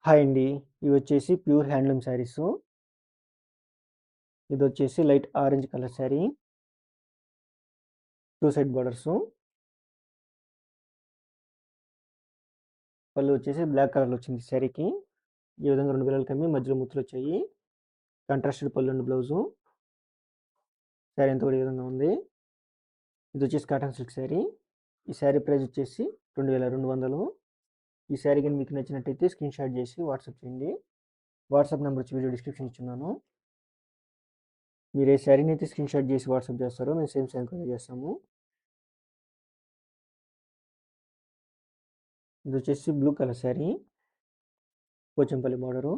Hi అండి. ఇవొచ్చేసి pure handloom saris. ఇదొచ్చేసి light orange colour sari. 2 side borders. పళ్ళు వచ్చేసి బ్లాక్ కలర్‌లో వచ్చింది శారీకి. ఈ విధంగా 2 బిళ్ళలు కమ్మి మధ్యలో ముత్తులొచ్చాయి. కాంట్రాస్టెడ్ పళ్ళు అండ్ బ్లౌజు. శారీ అంతా కూడా ఈ విధంగా ఉంది. ఇదొచ్చేసి కాటన్ సిల్క్ శారీ. ఈ శారీ ప్రైస్ వచ్చేసి 2200. ఈ శారీ గాని మీకు నచ్చినట్టయితే స్క్రీన్ షాట్ చేసి వాట్సాప్ చేయండి. వాట్సాప్ నెంబర్ వచ్చి వీడియో డిస్క్రిప్షన్ ఇచ్చున్నాను. మీరు ఏ శారీని అయితే స్క్రీన్ షాట్ చేసి వాట్సాప్ చేస్తారో మేము సేమ్ శారీ కొరియర్ చేస్తాము. ఇదొచ్చేసి blue colour sari. Pochampally border.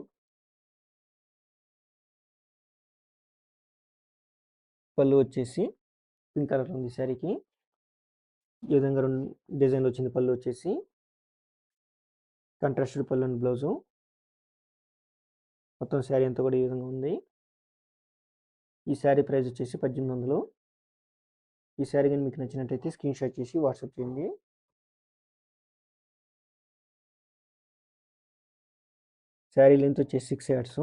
పళ్ళు వచ్చేసి పింక్ కలర్‌లో ఉంది శారీకి. ఈ విధంగా డిజైన్‌లో వచ్చింది పళ్ళు వచ్చేసి. కాంట్రాస్టెడ్ పళ్ళు అండ్ బ్లౌజు. మొత్తం శారీ అంతా కూడా ఈ విధంగా ఉంది. ఈ శారీ ప్రైస్ వచ్చేసి 1800. ఈ శారీ గాని మీకు నచ్చినట్టయితే స్క్రీన్ షాట్ చేసి వాట్సాప్ చేయండి. శారీ లెంత్ వచ్చేసి 6 యార్డ్స్.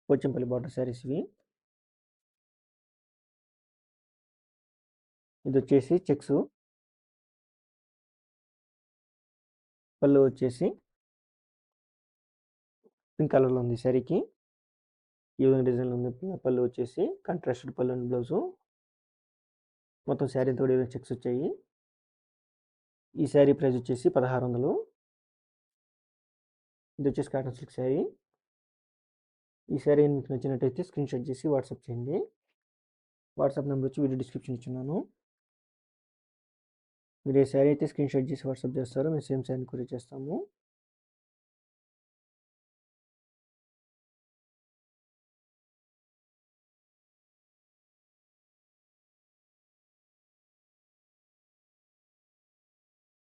పోచంపల్లి బార్డర్ శారీస్ ఇవి. ఇది వచ్చేసి చెక్స్. పళ్ళు వచ్చేసి పింక్ కలర్‌లో ఉంది శారీకి. ఈ విధంగా డిజైన్‌లో ఉంది పళ్ళు వచ్చేసి. కాంట్రాస్టెడ్ పళ్ళు అండ్ బ్లౌజు. మొత్తం శారీ అంతా కూడా ఈ విధంగా చెక్స్ వచ్చాయి. ఈ శారీ ప్రైస్ వచ్చేసి 1600. ఇది వచ్చేసి కాటన్ సిల్క్ శారీ. ఈ శారీ మీకు నచ్చినట్టయితే స్క్రీన్ షాట్ చేసి వాట్సాప్ చేయండి. వాట్సాప్ నెంబర్ వచ్చి వీడియో డిస్క్రిప్షన్ ఇచ్చున్నాను. మీరు ఏ శారీ అయితే స్క్రీన్ షాట్ చేసి వాట్సాప్ చేస్తారో మేము సేమ్ శారీని కొరియర్ చేస్తాము.